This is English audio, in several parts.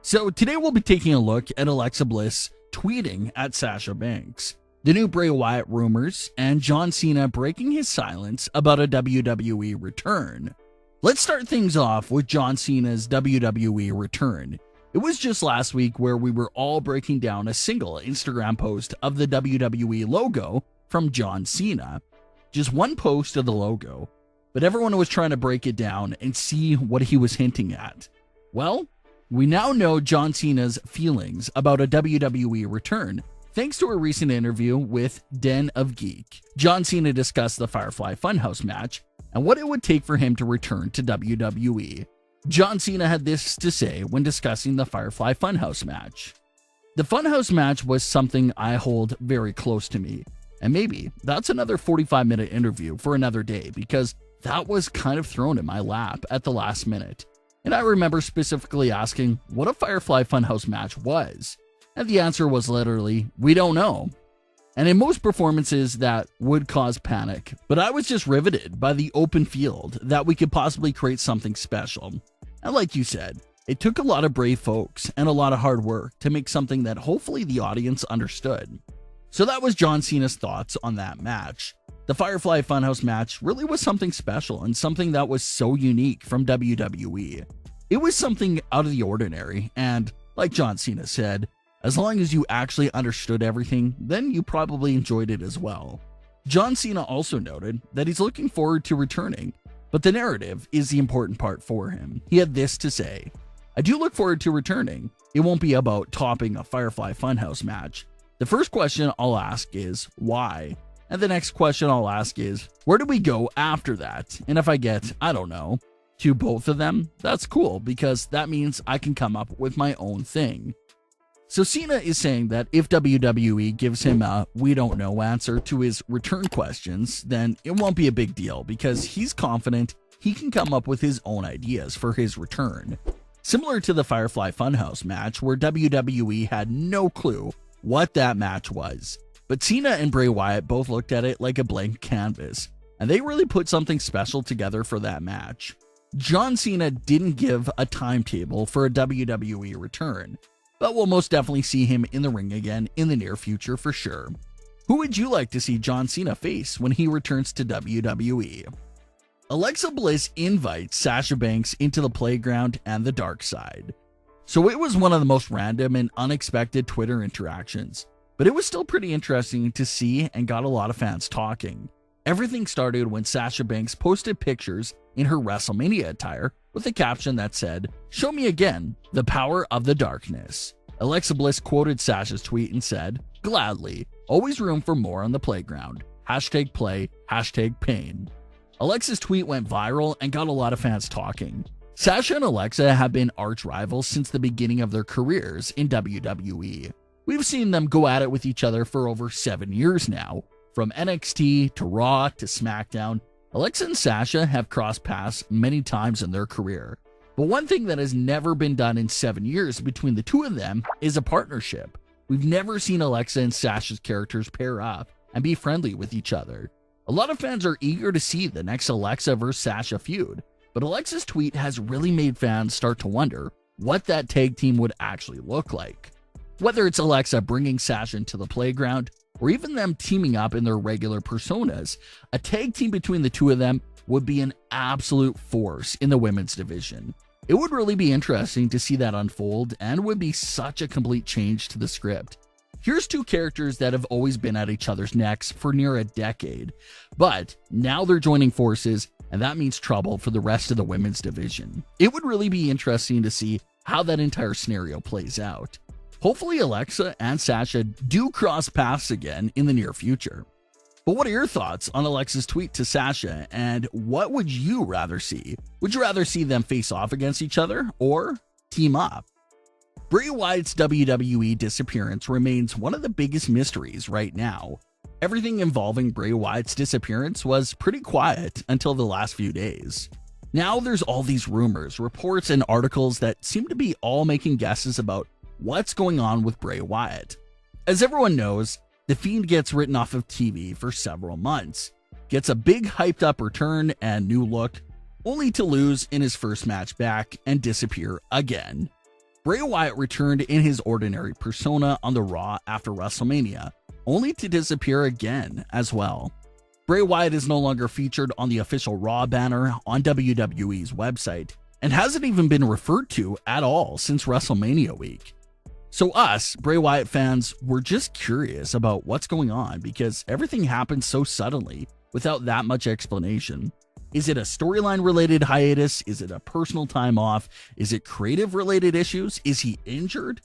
So today we'll be taking a look at Alexa Bliss tweeting at Sasha Banks, the new Bray Wyatt rumors, and John Cena breaking his silence about a WWE return. Let's start things off with John Cena's WWE return. It was just last week where we were all breaking down a single Instagram post of the WWE logo from John Cena. Just one post of the logo, but everyone was trying to break it down and see what he was hinting at. Well, we now know John Cena's feelings about a WWE return, thanks to a recent interview with Den of Geek. John Cena discussed the Firefly Funhouse match and what it would take for him to return to WWE. John Cena had this to say when discussing the Firefly Funhouse match. The Funhouse match was something I hold very close to me, and maybe that's another 45-minute interview for another day because that was kind of thrown in my lap at the last minute. And I remember specifically asking what a Firefly Funhouse match was, and the answer was literally, we don't know. And in most performances that would cause panic, but I was just riveted by the open field that we could possibly create something special. And like you said, it took a lot of brave folks and a lot of hard work to make something that hopefully the audience understood. So that was John Cena's thoughts on that match. The Firefly Funhouse match really was something special and something that was so unique from WWE. It was something out of the ordinary, and like John Cena said, as long as you actually understood everything, then you probably enjoyed it as well. John Cena also noted that he's looking forward to returning, but the narrative is the important part for him. He had this to say, "I do look forward to returning. It won't be about topping a Firefly Funhouse match. The first question I'll ask is, why? And the next question I'll ask is, where do we go after that? And if I get, I don't know, to both of them, that's cool because that means I can come up with my own thing." So Cena is saying that if WWE gives him a "we don't know" answer to his return questions, then it won't be a big deal because he's confident he can come up with his own ideas for his return. Similar to the Firefly Funhouse match where WWE had no clue what that match was. But Cena and Bray Wyatt both looked at it like a blank canvas, and they really put something special together for that match. John Cena didn't give a timetable for a WWE return, but we'll most definitely see him in the ring again in the near future for sure. Who would you like to see John Cena face when he returns to WWE? Alexa Bliss invites Sasha Banks into the playground and the dark side. So it was one of the most random and unexpected Twitter interactions, but it was still pretty interesting to see and got a lot of fans talking. Everything started when Sasha Banks posted pictures in her WrestleMania attire with a caption that said, "Show me again, the power of the darkness." Alexa Bliss quoted Sasha's tweet and said, "Gladly, always room for more on the playground. #play, #pain." Alexa's tweet went viral and got a lot of fans talking. Sasha and Alexa have been arch rivals since the beginning of their careers in WWE. We've seen them go at it with each other for over 7 years now. From NXT to Raw to SmackDown, Alexa and Sasha have crossed paths many times in their career. But one thing that has never been done in 7 years between the two of them is a partnership. We've never seen Alexa and Sasha's characters pair up and be friendly with each other. A lot of fans are eager to see the next Alexa vs. Sasha feud, but Alexa's tweet has really made fans start to wonder what that tag team would actually look like. Whether it's Alexa bringing Sasha into the playground, or even them teaming up in their regular personas, a tag team between the two of them would be an absolute force in the women's division. It would really be interesting to see that unfold and would be such a complete change to the script. Here's two characters that have always been at each other's necks for near a decade, but now they're joining forces, and that means trouble for the rest of the women's division. It would really be interesting to see how that entire scenario plays out. Hopefully Alexa and Sasha do cross paths again in the near future. But what are your thoughts on Alexa's tweet to Sasha, and what would you rather see? Would you rather see them face off against each other or team up? Bray Wyatt's WWE disappearance remains one of the biggest mysteries right now. Everything involving Bray Wyatt's disappearance was pretty quiet until the last few days. Now there's all these rumors, reports, and articles that seem to be all making guesses about what's going on with Bray Wyatt. As everyone knows, The Fiend gets written off of TV for several months, gets a big hyped up return and new look, only to lose in his first match back and disappear again. Bray Wyatt returned in his ordinary persona on the Raw after WrestleMania, only to disappear again as well. Bray Wyatt is no longer featured on the official Raw banner on WWE's website, and hasn't even been referred to at all since WrestleMania week. So us, Bray Wyatt fans, were just curious about what's going on because everything happened so suddenly without that much explanation. Is it a storyline related hiatus? Is it a personal time off? Is it creative related issues? Is he injured?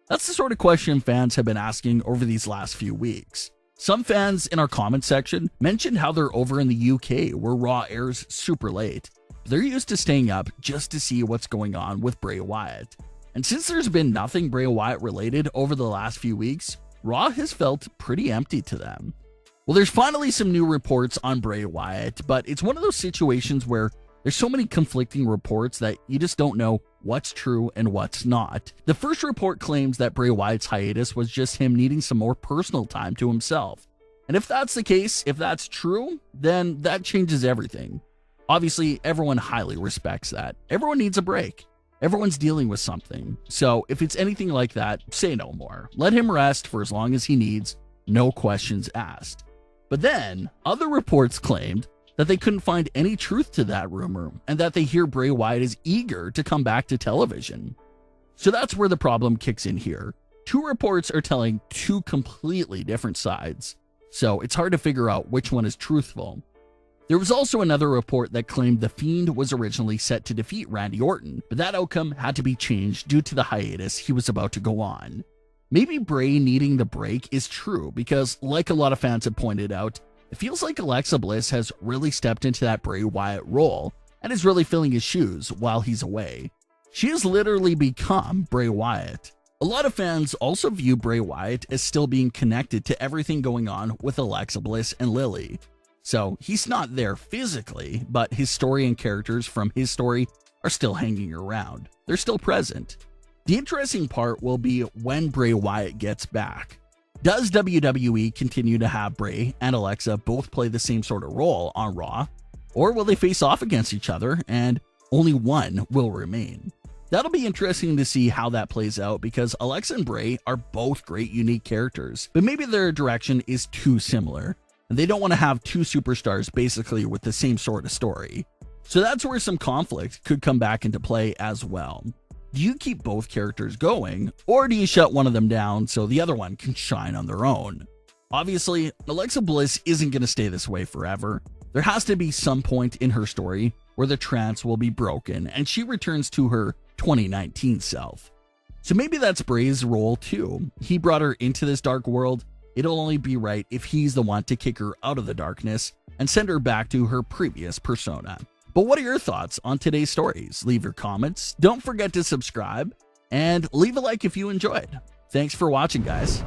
That's the sort of question fans have been asking over these last few weeks. Some fans in our comment section mentioned how they're over in the UK where Raw airs super late. They're used to staying up just to see what's going on with Bray Wyatt. And since there's been nothing Bray Wyatt related over the last few weeks, Raw has felt pretty empty to them. Well, there's finally some new reports on Bray Wyatt, but it's one of those situations where there's so many conflicting reports that you just don't know what's true and what's not. The first report claims that Bray Wyatt's hiatus was just him needing some more personal time to himself. And if that's the case, if that's true, then that changes everything. Obviously, everyone highly respects that. Everyone needs a break. Everyone's dealing with something. So if it's anything like that, say no more. Let him rest for as long as he needs, no questions asked. But then, other reports claimed that they couldn't find any truth to that rumor and that they hear Bray Wyatt is eager to come back to television. So that's where the problem kicks in here. Two reports are telling two completely different sides, so it's hard to figure out which one is truthful. There was also another report that claimed The Fiend was originally set to defeat Randy Orton, but that outcome had to be changed due to the hiatus he was about to go on. Maybe Bray needing the break is true because, like a lot of fans have pointed out, it feels like Alexa Bliss has really stepped into that Bray Wyatt role and is really filling his shoes while he's away. She has literally become Bray Wyatt. A lot of fans also view Bray Wyatt as still being connected to everything going on with Alexa Bliss and Lily. So he's not there physically, but his story and characters from his story are still hanging around. They're still present. The interesting part will be when Bray Wyatt gets back. Does WWE continue to have Bray and Alexa both play the same sort of role on Raw? Or will they face off against each other and only one will remain? That'll be interesting to see how that plays out because Alexa and Bray are both great unique characters, but maybe their direction is too similar, and they don't want to have two superstars basically with the same sort of story. So that's where some conflict could come back into play as well. Do you keep both characters going, or do you shut one of them down so the other one can shine on their own? Obviously, Alexa Bliss isn't going to stay this way forever. There has to be some point in her story where the trance will be broken and she returns to her 2019 self. So maybe that's Bray's role too. He brought her into this dark world. It'll only be right if he's the one to kick her out of the darkness and send her back to her previous persona. But what are your thoughts on today's stories? Leave your comments. Don't forget to subscribe and leave a like if you enjoyed. Thanks for watching, guys.